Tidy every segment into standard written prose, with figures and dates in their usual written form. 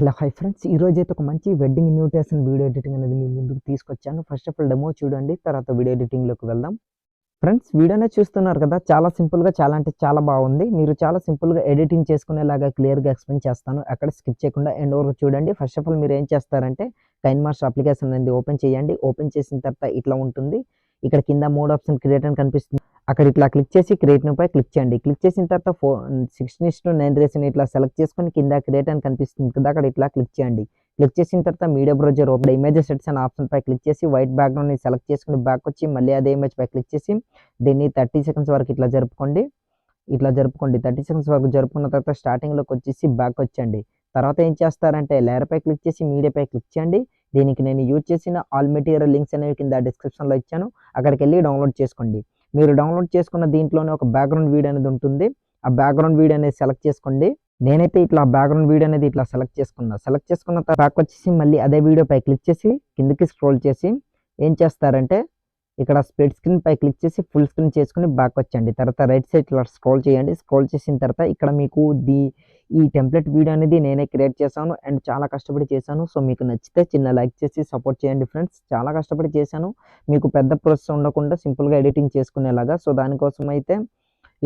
Hello hi friends, ఈరోజైతే ఒక మంచి వెడ్డింగ్ ఇన్విటేషన్ వీడియో ఎడిటింగ్ అనేది మీ ముందుకు తీసుకొచ్చాను. ఫస్ట్ ఆఫ్ ఆల్ డెమో చూడండి, తర్వాత వీడియో ఎడిటింగ్లోకి వెళ్దాం. ఫ్రెండ్స్, వీడియోనే చూస్తున్నారు కదా, చాలా సింపుల్గా, చాలా అంటే చాలా బాగుంది. మీరు చాలా సింపుల్గా ఎడిటింగ్ చేసుకునేలాగా క్లియర్గా ఎక్స్ప్లెయిన్ చేస్తాను. ఎక్కడ స్కిప్ చేయకుండా ఎండ్ వరకు చూడండి. ఫస్ట్ ఆఫ్ ఆల్ మీరు ఏం చేస్తారంటే కైన్ మాస్టర్ అప్లికేషన్ అనేది ఓపెన్ చేయండి. ఓపెన్ చేసిన తర్వాత ఇట్లా ఉంటుంది. ఇక్కడ కింద మోడ్ ఆప్షన్ క్రియేట్ అని కనిపిస్తుంది. అక్కడ ఇట్లా క్లిక్ చేసి క్రియేట్ పై క్లిక్ చేయండి. క్లిక్ చేసిన తర్వాత 16:9 రేషన్ ఇట్లా సెలెక్ట్ చేసుకొని కింద క్రియేట్ అని కనిపిస్తుంది కదా, అక్కడ ఇట్లా క్లిక్ చేయండి. క్లిక్ చేసిన తర్వాత media browser open image sets అనే ఆప్షన్ పై క్లిక్ చేసి వైట్ బ్యాక్గ్రౌండ్ ని సెలెక్ట్ చేసుకుని బ్యాక్ వచ్చి మళ్ళీ అదే ఇమేజ్ పై క్లిక్ చేసి దీన్ని 30 సెకండ్స్ వరకు ఇట్లా జరుపుకోండి. 30 సెకండ్స్ వరకు జరుపుకున్న తర్వాత స్టార్టింగ్లోకి వచ్చేసి బ్యాక్ వచ్చండి. తర్వాత ఏం చేస్తారంటే లేయర్ పై క్లిక్ చేసి మీడియా పై క్లిక్ చేయండి. దీనికి నేను యూజ్ చేసిన ఆల్ మెటీరియల్ లింక్స్ అనేవి కింద డిస్క్రిప్షన్లో ఇచ్చాను, అక్కడికి వెళ్ళి డౌన్లోడ్ చేసుకోండి. మీరు డౌన్లోడ్ చేసుకున్న దీంట్లోనే ఒక బ్యాక్గ్రౌండ్ వీడియో అనేది ఉంటుంది. ఆ బ్యాక్గ్రౌండ్ వీడియో అనేది సెలెక్ట్ చేసుకోండి. నేనైతే ఇట్లా బ్యాక్గ్రౌండ్ వీడియో అనేది ఇట్లా సెలెక్ట్ చేసుకున్న తర్వాత బ్యాక్ వచ్చేసి మళ్ళీ అదే వీడియో పై క్లిక్ చేసి కిందకి స్క్రోల్ చేసి ఏం చేస్తారంటే ఇక్కడ స్ప్లిట్ స్క్రీన్ పై క్లిక్ చేసి ఫుల్ స్క్రీన్ చేసుకుని బ్యాక్ వచ్చండి. తర్వాత రైట్ సైడ్ ఇట్లా స్క్రోల్ చేయండి. స్క్రోల్ చేసిన తర్వాత ఇక్కడ మీకు ఈ టెంప్లెట్ వీడియో అనేది నేనే క్రియేట్ చేశాను అండ్ చాలా కష్టపడి చేశాను. సో మీకు నచ్చితే చిన్న లైక్ చేసి సపోర్ట్ చేయండి ఫ్రెండ్స్. చాలా కష్టపడి చేశాను, మీకు పెద్ద ప్రాసెస్ ఉండకుండా సింపుల్గా ఎడిటింగ్ చేసుకునేలాగా. సో దానికోసం అయితే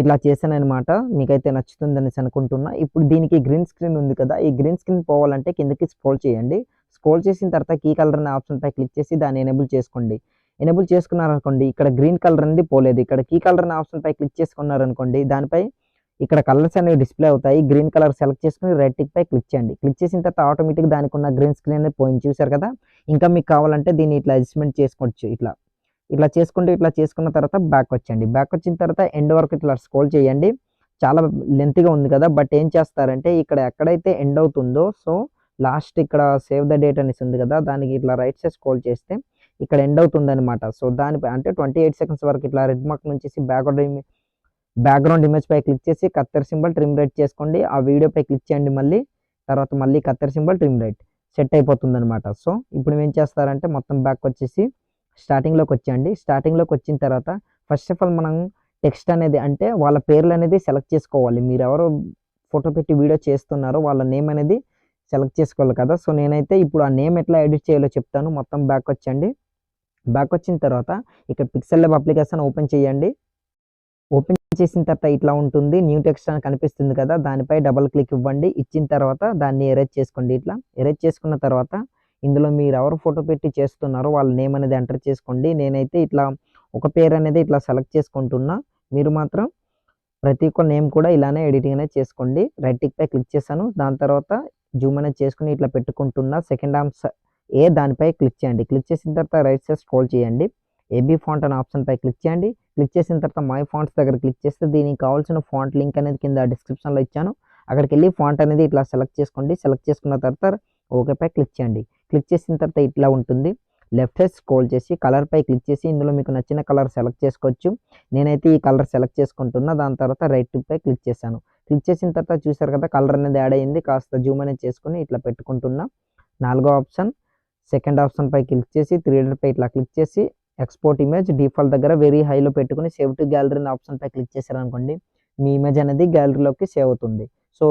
ఇట్లా చేశాను అనమాట. మీకైతే నచ్చుతుందని అనుకుంటున్నా. ఇప్పుడు దీనికి గ్రీన్ స్క్రీన్ ఉంది కదా, ఈ గ్రీన్ స్క్రీన్ పోవాలంటే కిందకి స్క్రోల్ చేయండి. స్క్రోల్ చేసిన తర్వాత కీ కలర్ అనే ఆప్షన్ పై క్లిక్ చేసి దాన్ని ఎనేబుల్ చేసుకోండి. ఎనేబుల్ చేసుకున్నారనుకోండి, ఇక్కడ గ్రీన్ కలర్ అనేది పోలేదు. ఇక్కడ కీ కలర్ అనే ఆప్షన్ పై క్లిక్ చేసుకున్నారనుకోండి, దానిపై ఇక్కడ కలర్స్ అనేవి డిస్ప్లే అవుతాయి. గ్రీన్ కలర్ సెలెక్ట్ చేసుకుని రైట్ టిక్ పై క్లిక్ చేయండి. క్లిక్ చేసిన తర్వాత ఆటోమేటిక్ దానికి ఉన్న గ్రీన్ స్క్రీన్ అనేది పోయింది, చూసారు కదా. ఇంకా మీకు కావాలంటే దీన్ని ఇట్లా అడ్జస్ట్మెంట్ చేసుకోవచ్చు. ఇట్లా చేసుకున్న తర్వాత బ్యాక్ వచ్చండి. బ్యాక్ వచ్చిన తర్వాత ఎండ్ వరకు ఇట్లా స్క్రోల్ చేయండి. చాలా లెంత్గా ఉంది కదా, బట్ ఏం చేస్తారంటే ఇక్కడ ఎక్కడైతే ఎండ్ అవుతుందో సో లాస్ట్ ఇక్కడ సేవ్ ద డేట్ అనేసి ఉంది కదా, దానికి ఇట్లా రైట్ సైడ్ స్క్రోల్ చేస్తే ఇక్కడ ఎండ్ అవుతుంది అనమాట. సో దానిపై అంటే 28 సెకండ్స్ వరకు ఇట్లా రెడ్ మార్క్ నుంచి బ్యాక్గ్రౌండ్ ఇమేజ్ పై క్లిక్ చేసి కత్తెర సింబల్ ట్రిమ్ రైట్ చేసుకోండి. ఆ వీడియో పై క్లిక్ చేయండి. తర్వాత మళ్ళీ కత్తెర సింబల్ ట్రిమ్ రైట్ సెట్ అయిపోతుంది అనమాట. సో ఇప్పుడు ఏం చేస్తారంటే మొత్తం బ్యాక్ వచ్చేసి స్టార్టింగ్లోకి వచ్చేయండి. స్టార్టింగ్లోకి వచ్చిన తర్వాత ఫస్ట్ ఆఫ్ ఆల్ మనం టెక్స్ట్ అనేది అంటే వాళ్ళ పేర్లు అనేది సెలెక్ట్ చేసుకోవాలి. మీరు ఎవరు ఫోటో పెట్టి వీడియో చేస్తున్నారో వాళ్ళ నేమ్ అనేది సెలెక్ట్ చేసుకోవాలి కదా. సో నేనైతే ఇప్పుడు ఆ నేమ్ ఎట్లా ఎడిట్ చేయాలో చెప్తాను. మొత్తం బ్యాక్ వచ్చండి. బ్యాక్ వచ్చిన తర్వాత ఇక్కడ పిక్సెల్ ల్యాబ్ అప్లికేషన్ ఓపెన్ చేయండి. ఓపెన్ చేసిన తర్వాత ఇట్లా ఉంటుంది. న్యూ టెక్స్ట్ అని కనిపిస్తుంది కదా, దానిపై డబుల్ క్లిక్ ఇవ్వండి. ఇచ్చిన తర్వాత దాన్ని ఎరేజ్ చేసుకోండి. ఇట్లా ఎరేజ్ చేసుకున్న తర్వాత ఇందులో మీరు ఎవరు ఫోటో పెట్టి చేస్తున్నారో వాళ్ళ నేమ్ అనేది ఎంటర్ చేసుకోండి. నేనైతే ఇట్లా ఒక పేరు అనేది ఇట్లా సెలెక్ట్ చేసుకుంటున్నా. మీరు మాత్రం ప్రతి ఒక్క నేమ్ కూడా ఇలానే ఎడిటింగ్ అనేది చేసుకోండి. రైట్ టిక్ పై క్లిక్ చేశాను. దాని తర్వాత జూమ్ అనేది చేసుకుని ఇట్లా పెట్టుకుంటున్నా. సెకండ్ ఆప్షన్ దానిపై క్లిక్ చేయండి. క్లిక్ చేసిన తర్వాత రైట్ సైడ్ స్క్రోల్ చేయండి. ఏబీ ఫాంట్ అనే ఆప్షన్ పై క్లిక్ చేయండి. క్లిక్ చేసిన తర్వాత మై ఫాంట్స్ దగ్గర క్లిక్ చేస్తే దీనికి కావాల్సిన ఫాంట్ లింక్ అనేది కింద డిస్క్రిప్షన్లో ఇచ్చాను, అక్కడికి వెళ్ళి ఫాంట్ అనేది ఇట్లా సెలెక్ట్ చేసుకోండి. సెలెక్ట్ చేసుకున్న తర్వాత ఓకే పై క్లిక్ చేయండి. క్లిక్ చేసిన తర్వాత ఇట్లా ఉంటుంది. లెఫ్ట్ సైడ్ స్క్రోల్ చేసి కలర్ పై క్లిక్ చేసి ఇందులో మీకు నచ్చిన కలర్ సెలెక్ట్ చేసుకోవచ్చు. నేనైతే ఈ కలర్ సెలెక్ట్ చేసుకుంటున్నా. దాని తర్వాత రైట్ టిక్ పై క్లిక్ చేశాను. క్లిక్ చేసిన తర్వాత చూసారు కదా కలర్ అనేది యాడ్ అయ్యింది. కాస్త జూమ్ అనేది చేసుకుని ఇట్లా పెట్టుకుంటున్నా. నాలుగో ఆప్షన్ సెకండ్ ఆప్షన్ పై క్లిక్ చేసి 3D పై ఇట్లా క్లిక్ చేసి ఎక్స్పోర్ట్ ఇమేజ్ డిఫాల్ట్ దగ్గర వెరీ హైలో పెట్టుకుని సేవ్ టు గ్యాలరీ అనే ఆప్షన్ పై క్లిక్ చేశారనుకోండి, మీ ఇమేజ్ అనేది గ్యాలరీలోకి సేవ్ అవుతుంది. సో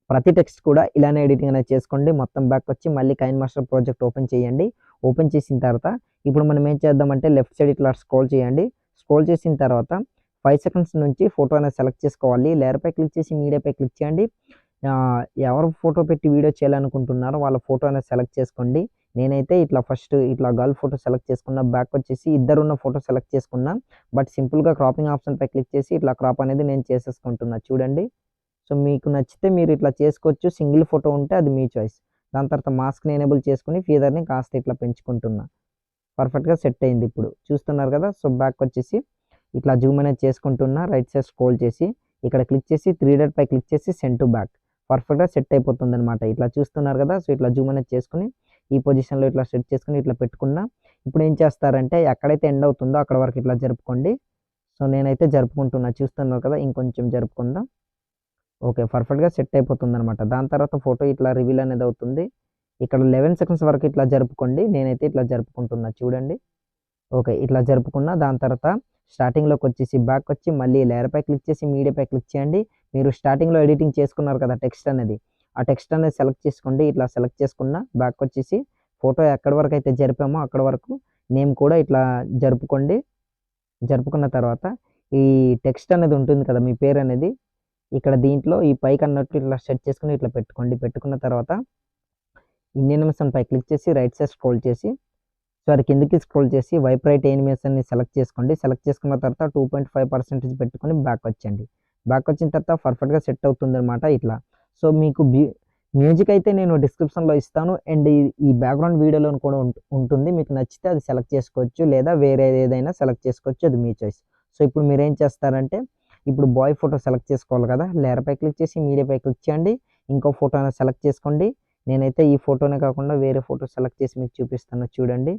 ప్రతి టెక్స్ట్ కూడా ఇలానే ఎడిటింగ్ అనేది చేసుకోండి. మొత్తం బ్యాక్ వచ్చి మళ్ళీ కైన్ మాస్టర్ ప్రాజెక్ట్ ఓపెన్ చేయండి. ఓపెన్ చేసిన తర్వాత ఇప్పుడు మనం ఏం చేద్దామంటే లెఫ్ట్ సైడ్ ఇట్లా స్క్రోల్ చేయండి. స్క్రోల్ చేసిన తర్వాత 5 సెకండ్స్ నుంచి ఫోటో అనేది సెలెక్ట్ చేసుకోవాలి. లేయర్ పై క్లిక్ చేసి మీడియా పై క్లిక్ చేయండి. ఎవరు ఫోటో పెట్టి వీడియో చేయాలనుకుంటున్నారో వాళ్ళ ఫోటో అనేది సెలెక్ట్ చేసుకోండి. నేనైతే ఇట్లా ఫస్ట్ ఇట్లా గర్ల్ ఫోటో సెలెక్ట్ చేసుకున్నా. బ్యాక్ వచ్చేసి ఇద్దరున్న ఫోటో సెలెక్ట్ చేసుకున్నా. బట్ సింపుల్గా క్రాపింగ్ ఆప్షన్ పై క్లిక్ చేసి ఇట్లా క్రాప్ అనేది నేను చేసేసుకుంటున్నా, చూడండి. సో మీకు నచ్చితే మీరు ఇట్లా చేసుకోవచ్చు. సింగిల్ ఫోటో ఉంటే అది మీ చాయిస్. దాని తర్వాత మాస్క్ని ఎనేబుల్ చేసుకుని ఫీదర్ని కాస్త ఇట్లా పెంచుకుంటున్నా. పర్ఫెక్ట్గా సెట్ అయింది. ఇప్పుడు చూస్తున్నారు కదా. సో బ్యాక్ వచ్చేసి ఇట్లా జూమ్ అనేది చేసుకుంటున్నా. రైట్ సైడ్ స్క్రోల్ చేసి ఇక్కడ క్లిక్ చేసి 3D పై క్లిక్ చేసి సెండ్ టు బ్యాక్. పర్ఫెక్ట్గా సెట్ అయిపోతుంది అనమాట. ఇట్లా చూస్తున్నారు కదా. సో ఇట్లా జూమ్ అనేది చేసుకుని ఈ పొజిషన్లో ఇట్లా సెట్ చేసుకుని ఇట్లా పెట్టుకున్నా. ఇప్పుడు ఏం చేస్తారంటే ఎక్కడైతే ఎండ్ అవుతుందో అక్కడ వరకు ఇట్లా జరుపుకోండి. సో నేనైతే జరుపుకుంటున్నా, చూస్తున్నారు కదా. ఇంకొంచెం జరుపుకుందాం. ఓకే, పర్ఫెక్ట్గా సెట్ అయిపోతుంది అనమాట. దాని తర్వాత ఫోటో ఇట్లా రివీల్ అనేది అవుతుంది. ఇక్కడ 11 సెకండ్స్ వరకు ఇట్లా జరుపుకోండి. నేనైతే ఇట్లా జరుపుకుంటున్నా, చూడండి. ఓకే, ఇట్లా జరుపుకున్న దాని తర్వాత స్టార్టింగ్లోకి వచ్చేసి బ్యాక్ వచ్చి మళ్ళీ లేయర్ పై క్లిక్ చేసి మీడియా పై క్లిక్ చేయండి. మీరు స్టార్టింగ్లో ఎడిటింగ్ చేసుకున్నారు కదా టెక్స్ట్ అనేది, ఆ టెక్స్ట్ అనేది సెలెక్ట్ చేసుకోండి. ఇట్లా సెలెక్ట్ చేసుకున్న బ్యాక్ వచ్చేసి ఫోటో ఎక్కడి వరకు అయితే జరిపామో అక్కడ వరకు నేమ్ కూడా ఇట్లా జరుపుకోండి. జరుపుకున్న తర్వాత ఈ టెక్స్ట్ అనేది ఉంటుంది కదా, మీ పేరు అనేది ఇక్కడ దీంట్లో ఈ పైకి అన్నట్టు ఇట్లా సెట్ చేసుకుని ఇట్లా పెట్టుకోండి. పెట్టుకున్న తర్వాత యానిమేషన్ పై క్లిక్ చేసి రైట్ సైడ్ స్క్రోల్ చేసి కిందకి స్క్రోల్ చేసి వైప్ రైట్ యానిమేషన్ని సెలెక్ట్ చేసుకోండి. సెలెక్ట్ చేసుకున్న తర్వాత 2.5% పెట్టుకొని బ్యాక్ వచ్చేయండి. బ్యాక్ వచ్చిన తర్వాత పర్ఫెక్ట్గా సెట్ అవుతుందన్నమాట ఇట్లా. సో మీకు మ్యూజిక్ అయితే నేను డిస్క్రిప్షన్లో ఇస్తాను అండ్ ఈ బ్యాక్గ్రౌండ్ వీడియోలో కూడా ఉంటుంది. మీకు నచ్చితే అది సెలెక్ట్ చేసుకోవచ్చు లేదా వేరే ఏదైనా సెలెక్ట్ చేసుకోవచ్చు, అది మీ చాయిస్. సో ఇప్పుడు మీరు ఏం చేస్తారంటే ఇప్పుడు బాయ్ ఫోటో సెలెక్ట్ చేసుకోవాలి కదా, లేయర్పై క్లిక్ చేసి మీడియాపై క్లిక్ చేయండి. ఇంకో ఫోటో అనేది సెలెక్ట్ చేసుకోండి. నేనైతే ఈ ఫోటోనే కాకుండా వేరే ఫోటో సెలెక్ట్ చేసి మీకు చూపిస్తాను చూడండి.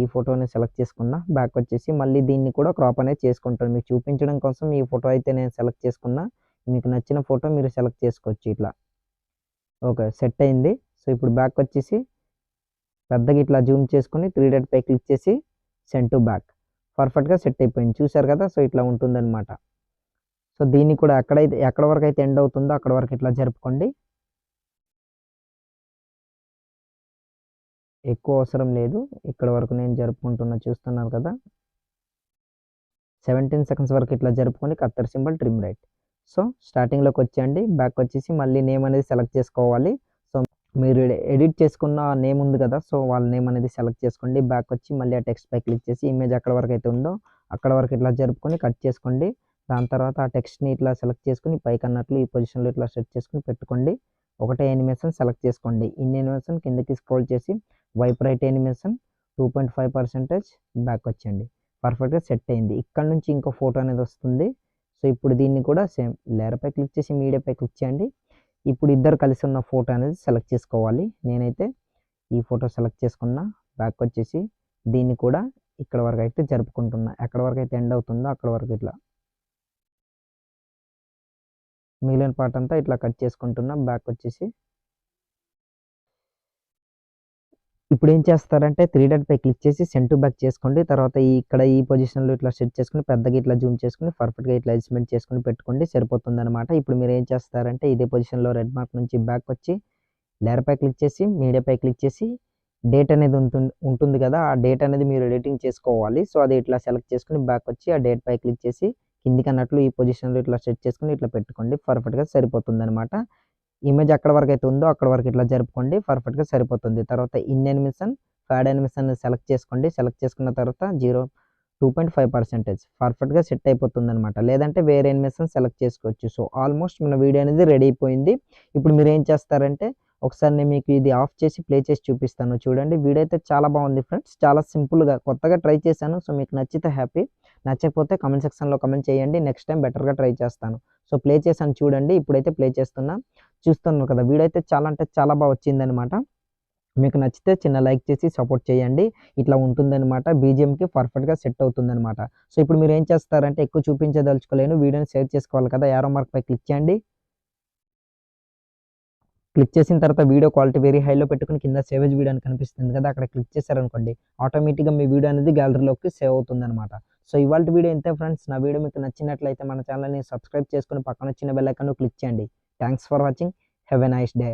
ఈ ఫోటోని సెలెక్ట్ చేసుకున్నా. బ్యాక్ వచ్చేసి మళ్ళీ దీన్ని కూడా క్రాప్ అనేది చేసుకుంటాను మీకు చూపించడం కోసం. ఈ ఫోటో అయితే నేను సెలెక్ట్ చేసుకున్నా. మీకు నచ్చిన ఫోటో మీరు సెలెక్ట్ చేసుకోవచ్చు ఇట్లా. ఓకే, సెట్ అయింది. సో ఇప్పుడు బ్యాక్ వచ్చేసి పెద్దగా ఇట్లా జూమ్ చేసుకొని 3 డాట్ పై క్లిక్ చేసి సెండ్ టు బ్యాక్. పర్ఫెక్ట్గా సెట్ అయిపోయింది, చూసారు కదా. సో ఇట్లా ఉంటుందన్నమాట. సో దీన్ని కూడా ఎక్కడ వరకు అయితే ఎండ్ అవుతుందో అక్కడ వరకు ఇట్లా జరుపుకోండి. ఎక్కువ అవసరం లేదు, ఇక్కడ వరకు నేను జరుపుకుంటున్నా, చూస్తున్నారు కదా. 17 సెకండ్స్ వరకు ఇట్లా జరుపుకొని కత్తెర సింబల్ ట్రిమ్ రైట్. సో స్టార్టింగ్లోకి వచ్చేయండి. బ్యాక్ వచ్చేసి మళ్ళీ నేమ్ అనేది సెలెక్ట్ చేసుకోవాలి. సో మీరు ఎడిట్ చేసుకున్న నేమ్ ఉంది కదా, సో వాళ్ళ నేమ్ అనేది సెలెక్ట్ చేసుకోండి. బ్యాక్ వచ్చి మళ్ళీ ఆ టెక్స్ట్ పై క్లిక్ చేసి ఇమేజ్ ఎక్కడ వరకు అయితే ఉందో అక్కడ వరకు ఇట్లా జరుపుకొని కట్ చేసుకోండి. దాని తర్వాత ఆ టెక్స్ట్ని ఇట్లా సెలెక్ట్ చేసుకుని పైకి అన్నట్లు ఈ పొజిషన్లో ఇట్లా సెట్ చేసుకుని పెట్టుకోండి. ఒకటే యానిమేషన్ సెలెక్ట్ చేసుకోండి. ఇన్ యానిమేషన్ కిందకి స్క్రోల్ చేసి వైప్ రైట్ యానిమేషన్ 2.5% బ్యాక్ వచ్చేయండి. పర్ఫెక్ట్గా సెట్ అయింది. ఇక్కడ నుంచి ఇంకో ఫోటో అనేది వస్తుంది. సో ఇప్పుడు దీన్ని కూడా సేమ్ లేయర్పై క్లిక్ చేసి మీడియాపై క్లిక్ చేయండి. ఇప్పుడు ఇద్దరు కలిసి ఉన్న ఫోటో అనేది సెలెక్ట్ చేసుకోవాలి. నేనైతే ఈ ఫోటో సెలెక్ట్ చేసుకున్నా. బ్యాక్ వచ్చేసి దీన్ని కూడా ఇక్కడ వరకు అయితే జరుపుకుంటున్నా. ఎక్కడ వరకు అయితే ఎండ్ అవుతుందో అక్కడ వరకు ఇట్లా మిగిలిన పార్ట్ అంతా ఇట్లా కట్ చేసుకుంటున్నా. బ్యాక్ వచ్చేసి ఇప్పుడు ఏం చేస్తారంటే 3 డాట్ పై క్లిక్ చేసి సెండ్ టు బ్యాక్ చేసుకోండి. తర్వాత ఇక్కడ ఈ పొజిషన్లో ఇట్లా సెట్ చేసుకుని పెద్దగా ఇట్లా జూమ్ చేసుకుని పర్ఫెక్ట్గా ఇట్లా అడ్జస్ట్మెంట్ చేసుకుని పెట్టుకోండి, సరిపోతుందన్నమాట. ఇప్పుడు మీరు ఏం చేస్తారంటే ఇదే పొజిషన్లో రెడ్ మార్క్ నుంచి బ్యాక్ వచ్చి లేయర్పై క్లిక్ చేసి మీడియాపై క్లిక్ చేసి డేట్ అనేది ఉంటుంది కదా, ఆ డేట్ అనేది మీరు ఎడిటింగ్ చేసుకోవాలి. సో అది ఇట్లా సెలెక్ట్ చేసుకుని బ్యాక్ వచ్చి ఆ డేట్ పై క్లిక్ చేసి కిందికి అన్నట్లు ఈ పొజిషన్లో ఇట్లా సెట్ చేసుకుని ఇట్లా పెట్టుకోండి. పర్ఫెక్ట్గా సరిపోతుందన్నమాట. ఇమేజ్ ఎక్కడ వరకు అయితే ఉందో అక్కడ వరకు ఇట్లా జరుపుకోండి. పర్ఫెక్ట్గా సరిపోతుంది. తర్వాత in animation pad animation select చేసుకోండి. సెలెక్ట్ చేసుకున్న తర్వాత 2.5% పర్ఫెక్ట్గా సెట్ అయిపోతుంది అనమాట. లేదంటే వేరే యానిమేషన్ సెలెక్ట్ చేసుకోవచ్చు. సో ఆల్మోస్ట్ మన వీడియో అనేది రెడీ అయిపోయింది. ఇప్పుడు మీరు ఏం చేస్తారంటే ఒకసారి నేను మీకు ఇది ఆఫ్ చేసి ప్లే చేసి చూపిస్తాను చూడండి. వీడియో అయితే చాలా బాగుంది ఫ్రెండ్స్, చాలా సింపుల్గా కొత్తగా ట్రై చేశాను. సో మీకు నచ్చితే హ్యాపీ, నచ్చకపోతే కామెంట్ సెక్షన్లో కామెంట్ చేయండి. నెక్స్ట్ టైం బెటర్గా ట్రై చేస్తాను. సో ప్లే చేశాను చూడండి. ఇప్పుడైతే ప్లే చేస్తున్నా, చూస్తున్నారు కదా. వీడియో అయితే చాలా అంటే చాలా బాగా వచ్చిందనమాట. మీకు నచ్చితే చిన్న లైక్ చేసి సపోర్ట్ చేయండి. ఇట్లా ఉంటుందన్నమాట. బీజిఎంకి పర్ఫెక్ట్గా సెట్ అవుతుందన్నమాట. సో ఇప్పుడు మీరు ఏం చేస్తారంటే ఎక్కువ చూపించదలుచుకోలేను, వీడియోని షేర్ చేసుకోవాలి కదా, యారో మార్క్ పై క్లిక్ చేయండి. క్లిక్ చేసిన తర్వాత వీడియో క్వాలిటీ వెరీ హైలో పెట్టుకుని కింద సేవేజ్ వీడియో అని కనిపిస్తుంది కదా, అక్కడ క్లిక్ చేశారనుకోండి ఆటోమేటిక్గా మీ వీడియో అనేది గ్యాలరీలోకి సేవ్ అవుతుందన్నమాట. సో ఇవాళ వీడియో ఇంతే ఫ్రెండ్స్. నా వీడియో మీకు నచ్చినట్లయితే మన ఛానల్ని సబ్స్క్రైబ్ చేసుకుని పక్కన వచ్చిన బెల్ ఐకాన్ క్లిక్ చేయండి. Thanks for watching. Have a nice day.